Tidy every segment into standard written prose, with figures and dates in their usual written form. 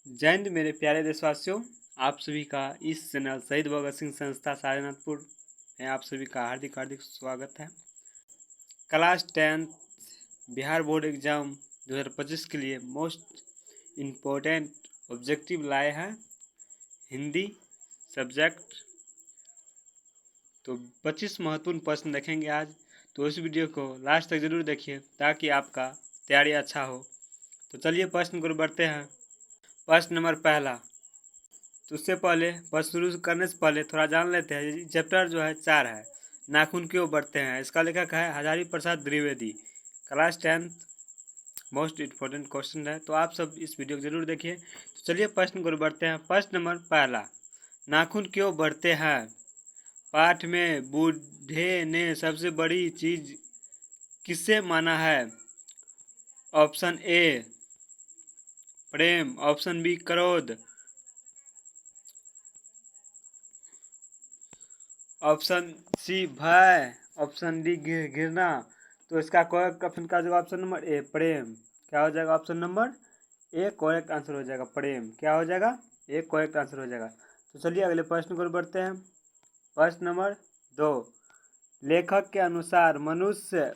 जय हिंद मेरे प्यारे देशवासियों, आप सभी का इस चैनल शहीद भगत सिंह संस्था सारनाथपुर में आप सभी का हार्दिक हार्दिक स्वागत है। क्लास 10 बिहार बोर्ड एग्जाम 2025 के लिए मोस्ट इम्पोर्टेंट ऑब्जेक्टिव लाए हैं हिंदी सब्जेक्ट। तो 25 महत्वपूर्ण प्रश्न देखेंगे आज, तो इस वीडियो को लास्ट तक जरूर देखिए ताकि आपका तैयारी अच्छा हो। तो चलिए प्रश्न को बढ़ते हैं। प्रश्न नंबर पहला। तो उससे पहले प्रश्न शुरू करने से पहले थोड़ा जान लेते हैं। चैप्टर जो है 4 है, नाखून क्यों बढ़ते हैं। इसका लेखक है Hazari Prasad Dwivedi. Class 10 most important question है, तो आप सब इस वीडियो को जरूर देखिए। तो चलिए प्रश्न को बढ़ते हैं। प्रश्न नंबर पहला, नाखून क्यों बढ़ते हैं। पाठ में बूढ़े ने सबसे बड़ी चीज किससे माना है। ऑप्शन ए प्रेम, ऑप्शन बी क्रोध, ऑप्शन सी भय, ऑप्शन डी घृणा। तो इसका करेक्ट ऑप्शन का जो ऑप्शन नंबर ए प्रेम। क्या हो जाएगा option number A correct answer हो जाएगा। प्रेम क्या हो जाएगा, ए करेक्ट आंसर हो जाएगा। तो चलिए अगले प्रश्न को बढ़ते हैं। प्रश्न नंबर 2, लेखक के अनुसार मनुष्य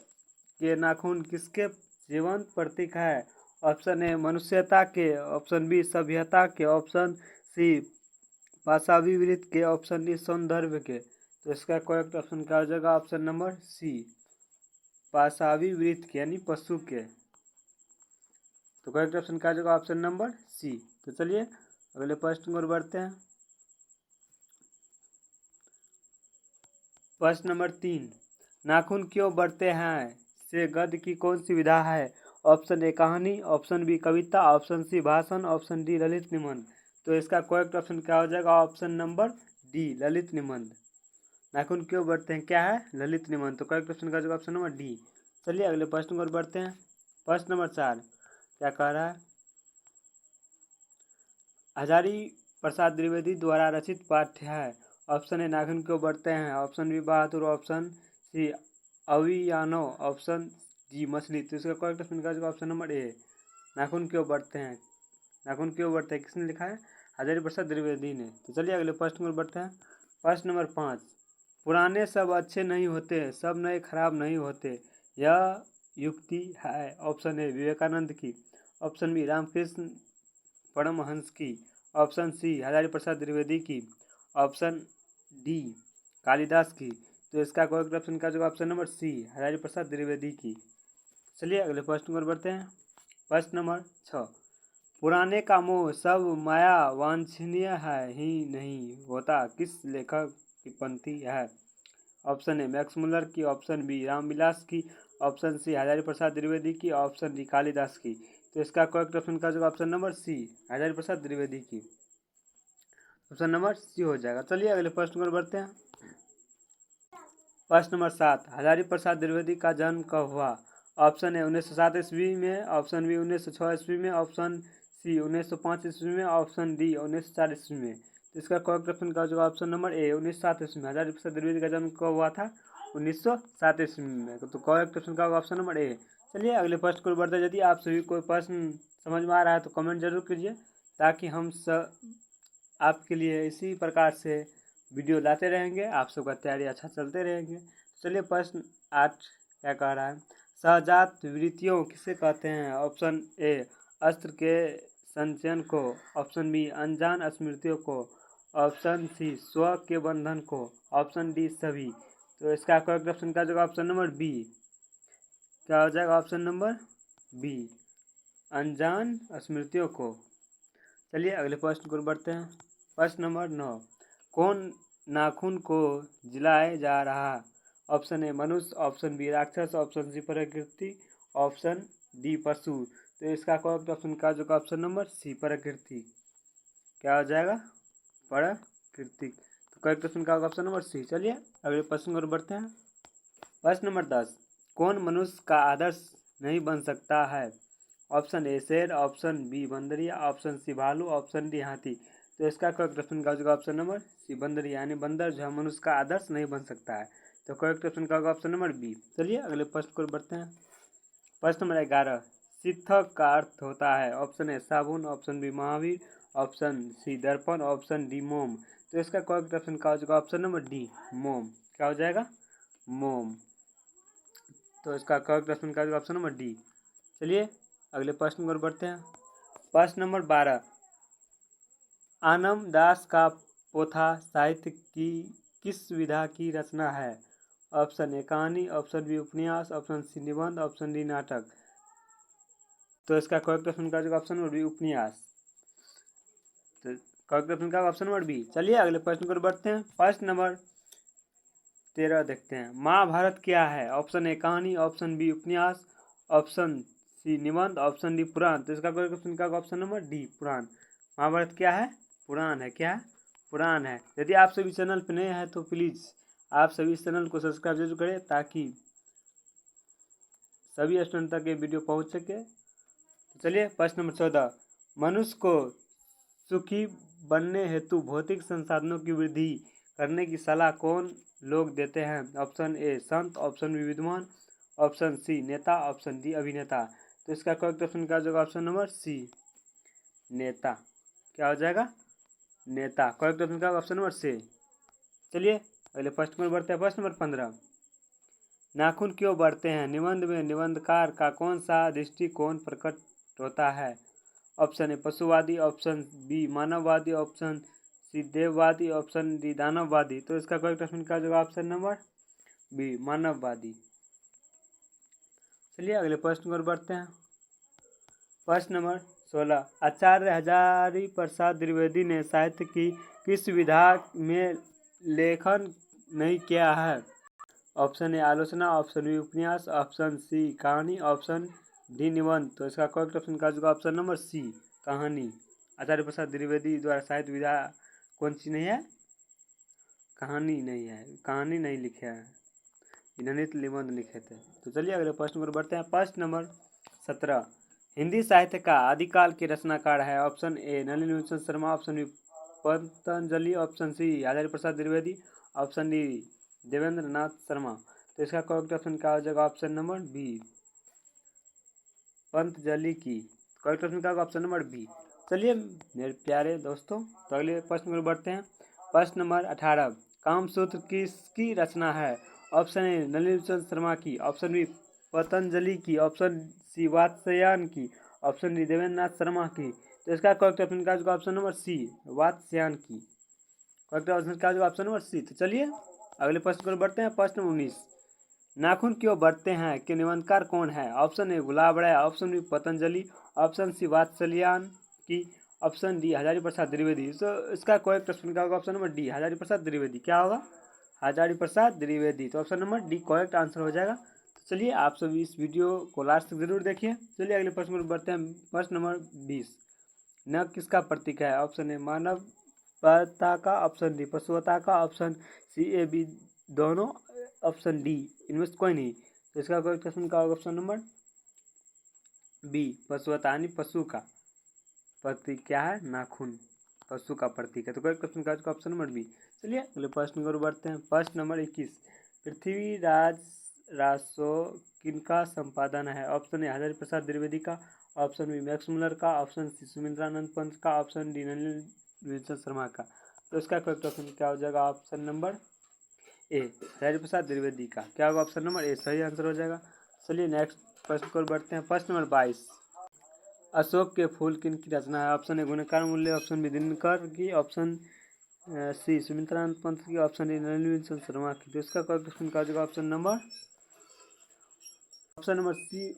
के नाखून किसके जीवंत प्रतीक है। ऑप्शन ए मनुष्यता के, ऑप्शन बी सभ्यता के, ऑप्शन सी भाषाभिवृत्ति के, ऑप्शन डी सौंदर्य के। तो इसका करेक्ट ऑप्शन क्या हो जाएगा ऑप्शन नंबर सी भाषाभिवृत्ति के यानी पशु के। तो करेक्ट ऑप्शन क्या हो जाएगा ऑप्शन नंबर सी। तो चलिए अगले प्रश्न को बढ़ते हैं। प्रश्न नंबर 3, नाखून क्यों बढ़ते हैं से गद्य की कौन सी विधा है। ऑप्शन ए कहानी, ऑप्शन बी कविता, ऑप्शन सी भाषण, ऑप्शन डी ललित निबंध। तो इसका करेक्ट ऑप्शन क्या हो जाएगा ऑप्शन नंबर डी ललित निबंध। नाखून क्यों बढ़ते हैं क्या है, ललित निबंध। तो करेक्ट ऑप्शन का हो जाएगा ऑप्शन नंबर डी। चलिए अगले प्रश्न को बढ़ते हैं। प्रश्न नंबर 4 क्या कह रहा है। हजारी प्रसाद द्विवेदी द्वारा रचित पाठ्य है। ऑप्शन ए नाखून क्यों बढ़ते हैं, ऑप्शन बी बहादुर, ऑप्शन सी अवियानो, ऑप्शन डी मछली। तो इसका करेक्ट ऑप्शन का हो जाएगा ऑप्शन नंबर ए नाखून क्यों बढ़ते हैं। नाखून क्यों बढ़ते हैं किसने लिखा है, हजारी प्रसाद द्विवेदी ने। तो चलिए अगले प्रश्न को बढ़ते हैं। प्रश्न नंबर 5, पुराने सब अच्छे नहीं होते, सब नए खराब नहीं होते, यह युक्ति है। ऑप्शन ए विवेकानंद की, ऑप्शन बी रामकृष्ण परमहंस की, ऑप्शन सी हजारी प्रसाद द्विवेदी की, ऑप्शन डी कालिदास की। तो इसका करेक्ट ऑप्शन का जो ऑप्शन नंबर सी हजारी प्रसाद द्विवेदी की। चलिए अगले प्रश्न पर बढ़ते हैं। प्रश्न नंबर 6, पुराने का मोह सब माया वांछनीय है ही नहीं होता, किस लेखक की पंक्ति है। ऑप्शन ए मैक्स मुलर की, ऑप्शन बी रामविलास की, ऑप्शन सी हजारी प्रसाद द्विवेदी की, ऑप्शन डी कालिदास की। तो इसका करेक्ट ऑप्शन का जो ऑप्शन नंबर सी हजारी प्रसाद द्विवेदी की। ऑप्शन नंबर सी हो जाएगा। चलिए अगले प्रश्न पर बढ़ते हैं। प्रश्न नंबर 7, हजारी प्रसाद द्विवेदी का जन्म कब हुआ। ऑप्शन ए 1907 ईस्वी में, ऑप्शन बी 1906 ईस्वी में, ऑप्शन सी 1905 ईस्वी में, ऑप्शन डी 1904 ईस्वी में। तो इसका करेक्ट ऑप्शन का जो ऑप्शन नंबर ए 1907 ईस्वी में। हजारी प्रसाद द्विवेदी का जन्म कब हुआ था, 1907 ईस्वी में। तो करेक्ट ऑप्शन का ऑप्शन नंबर ए। चलिए अगले प्रश्न को बढ़ते हैं। यदि आप सभी कोई प्रश्न समझ में आ रहा है तो कमेंट जरूर कीजिए ताकि हम आपके लिए इसी प्रकार से वीडियो लाते रहेंगे, आप सबका तैयारी अच्छा चलते रहेंगे। चलिए प्रश्न 8 क्या कह रहा है, सहजात वृत्तियों किसे कहते हैं। ऑप्शन ए अस्त्र के संचयन को, ऑप्शन बी अनजान स्मृतियों को, ऑप्शन सी स्व के बंधन को, ऑप्शन डी सभी। तो इसका करेक्ट ऑप्शन का जगह ऑप्शन नंबर बी क्या हो जाएगा ऑप्शन नंबर बी अनजान स्मृतियों को। चलिए अगले प्रश्न को बढ़ते हैं। प्रश्न नंबर 9, कौन नाखून को जिलाए जा रहा। ऑप्शन ए मनुष्य, ऑप्शन बी राक्षस, ऑप्शन सी प्रकृति, ऑप्शन डी पशु। तो इसका करेक्ट ऑप्शन का जो ऑप्शन नंबर सी प्रकृति। क्या हो जाएगा प्रकृति। तो करेक्ट ऑप्शन का ऑप्शन नंबर सी। चलिए अगले प्रश्न को बढ़ते हैं। प्रश्न नंबर 10, कौन मनुष्य का आदर्श नहीं बन सकता है। ऑप्शन ए शेर, ऑप्शन बी बंदरिया, ऑप्शन सी भालू, ऑप्शन डी हाथी। तो इसका करेक्ट ऑप्शन का होगा ऑप्शन नंबर सी बंदरिया यानी बंदर जो है मनुष्य का आदर्श नहीं बन सकता है। तो करेक्ट ऑप्शन का होगा ऑप्शन नंबर बी। चलिए अगले प्रश्न को बढ़ते हैं। प्रश्न नंबर 11, शिक्षक का अर्थ होता है? ऑप्शन ए साबुन, option B Mahavir, option C दर्पण, ऑप्शन डी मोम। तो इसका करेक्ट ऑप्शन क्या हो जाएगा? ऑप्शन नंबर डी मोम। क्या हो जाएगा? मोम। तो इसका करेक्ट ऑप्शन क्या हो जाएगा? Option number D. चलिए अगले प्रश्न पर बढ़ते हैं। प्रश्न नंबर 12, आनम दास का पोथा साहित्य की किस विधा की रचना है? ऑप्शन ए कहानी, ऑप्शन बी उपन्यास, ऑप्शन सी निबंध, ऑप्शन डी नाटक। तो इसका करेक्ट ऑप्शन क्या होगा? ऑप्शन नंबर बी उपन्यास। तो करेक्ट ऑप्शन क्या? Option number B. चलिए अगले प्रश्न पर बढ़ते हैं। प्रश्न नंबर 13 देखते हैं। महाभारत क्या है? ऑप्शन ए कहानी, ऑप्शन बी उपन्यास, ऑप्शन सी निबंध, ऑप्शन डी पुराण। तो इसका करेक्ट ऑप्शन क्या होगा? ऑप्शन नंबर डी पुराण। महाभारत क्या है? पुराण है। क्या है? पुराण है। यदि आप सभी चैनल पर नए हैं तो प्लीज़ आप सभी इस चैनल को सब्सक्राइब जरूर करें ताकि सभी स्टूडेंट तक ये वीडियो पहुंच सके। तो चलिए प्रश्न नंबर 14, मनुष्य को सुखी बनने हेतु भौतिक संसाधनों की वृद्धि करने की सलाह कौन लोग देते हैं? Option A Sant, option B विद्वान, ऑप्शन सी नेता, ऑप्शन डी अभिनेता। तो इसका करेक्ट ऑप्शन क्या हो जाएगा? ऑप्शन नंबर सी नेता। क्या हो जाएगा? नेता। करेक्ट ऑप्शन क्या होगा? Option number C. चलिए अगले प्रश्न पर बढ़ते हैं। प्रश्न नंबर 15, नाखून क्यों बढ़ते हैं? निबंध में निबंधकार का कौन सा दृष्टिकोण प्रकट होता है? ऑप्शन ए पशुवादी, ऑप्शन बी मानववादी, ऑप्शन सी देववादी, ऑप्शन डी दानववादी। तो इसका करेक्ट ऑप्शन क्या होगा? ऑप्शन नंबर बी मानववादी। चलिए अगले प्रश्न पर बढ़ते हैं। प्रश्न नंबर 16, आचार्य हजारी प्रसाद द्विवेदी ने साहित्य की किस विधा में लेखन नहीं किया है? ऑप्शन ए आलोचना, ऑप्शन बी उपन्यास, ऑप्शन सी कहानी, ऑप्शन डी निबंध। तो इसका करेक्ट ऑप्शन क्या होगा? ऑप्शन नंबर सी कहानी। आचार्य प्रसाद द्विवेदी द्वारा साहित्य विधा कौन सी नहीं है? कहानी नहीं है। कहानी नहीं लिखे हैं, इन्होंने तो निबंध लिखे थे। तो चलिए अगले प्रश्न पर बढ़ते हैं। प्रश्न नंबर 17, हिंदी साहित्य का आदिकाल के रचनाकार है? Option A Nalini Sharma, option B Patanjali, option C Acharya Prasad Dwivedi, option D Devendra Nath Sharma. तो इसका करेक्ट ऑप्शन क्या हो जाएगा? ऑप्शन नंबर बी पतंजलि की। करेक्ट ऑप्शन क्या होगा? Option number B. चलिए मेरे प्यारे दोस्तों तो अगले प्रश्न पर बढ़ते हैं। प्रश्न नंबर 18, कामसूत्र किसकी रचना है? ऑप्शन ए नलिनी शर्मा की, ऑप्शन बी पतंजलि की, ऑप्शन सी वात्स्यायन की, ऑप्शन डी देवेंद्र नाथ शर्मा की। तो इसका करेक्ट ऑप्शन क्या होगा? ऑप्शन नंबर सी वात्स्यायन की। करेक्ट ऑप्शन क्या होगा? Option number C. तो चलिए अगले प्रश्न पर बढ़ते हैं। प्रश्न 19, नाखून क्यों बढ़ते हैं के निबंधकार कौन है? Option A Gulab Rai, option B Patanjali, option C Vatsyayan की, ऑप्शन डी हजारी प्रसाद द्विवेदी। तो इसका करेक्ट ऑप्शन क्या होगा? Option number D Hazari Prasad Dwivedi. क्या होगा? हजारी प्रसाद द्विवेदी। तो option number D correct answer हो जाएगा। तो चलिए आप सभी इस वीडियो को लास्ट तक जरूर देखिए। चलिए अगले प्रश्न पर बढ़ते हैं। प्रश्न नंबर 20, न किसका प्रतीक है? ऑप्शन ए मानवता का, ऑप्शन डी पशुता का, ऑप्शन सी ए बी दोनों, ऑप्शन डी इनमें से कोई नहीं। तो इसका करेक्ट ऑप्शन क्या होगा? ऑप्शन नंबर बी पशुता, यानी पशु का प्रतीक क्या है? नाखून पशु का प्रतीक है। तो करेक्ट ऑप्शन क्या होगा? Option number B. चलिए अगले प्रश्न पर बढ़ते हैं। प्रश्न नंबर 21, पृथ्वीराज रासो किनका संपादन है? ऑप्शन ए हजारी प्रसाद द्विवेदी का, ऑप्शन बी मैक्स मुलर का, ऑप्शन सी सुमिंद्रानंद पंत का, ऑप्शन डी नलिनी शर्मा का। तो इसका करेक्ट ऑप्शन क्या हो जाएगा? Option number A Hazari Prasad Dwivedi का। क्या होगा? ऑप्शन नंबर ए सही आंसर हो जाएगा। चलिए नेक्स्ट प्रश्न पर बढ़ते हैं। प्रश्न नंबर 22, अशोक के फूल किनकी रचना है? ऑप्शन ए गुणकार मूल्य, ऑप्शन बी दिनकर की, ऑप्शन सी सुमित्रानंद पंत की, ऑप्शन डी नलिनी शर्मा की। तो इसका करेक्ट ऑप्शन क्या हो जाएगा? Option number C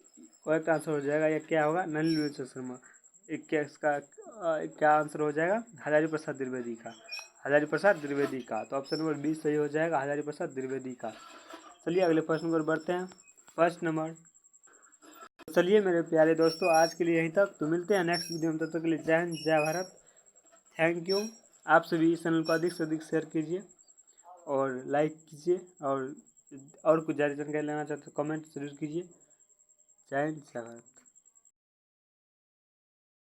correct answer हो जाएगा। या क्या होगा? नलिनी शर्मा। क्या इसका क्या आंसर हो जाएगा? हजारी प्रसाद द्विवेदी का। हजारी प्रसाद द्विवेदी का। तो ऑप्शन नंबर बी सही हो जाएगा, हजारी प्रसाद द्विवेदी का। चलिए अगले प्रश्न पर बढ़ते हैं। प्रश्न नंबर, चलिए मेरे प्यारे दोस्तों आज के लिए यहीं तक। तो मिलते हैं नेक्स्ट वीडियो में। तब तक के लिए जय हिंद, जय भारत, थैंक यू। आप सभी इस चैनल को अधिक से अधिक शेयर कीजिए और लाइक कीजिए, और कुछ ज़्यादा जानकारी लेना चाहते तो कमेंट जरूर कीजिए। जय हिंद, जय भारत।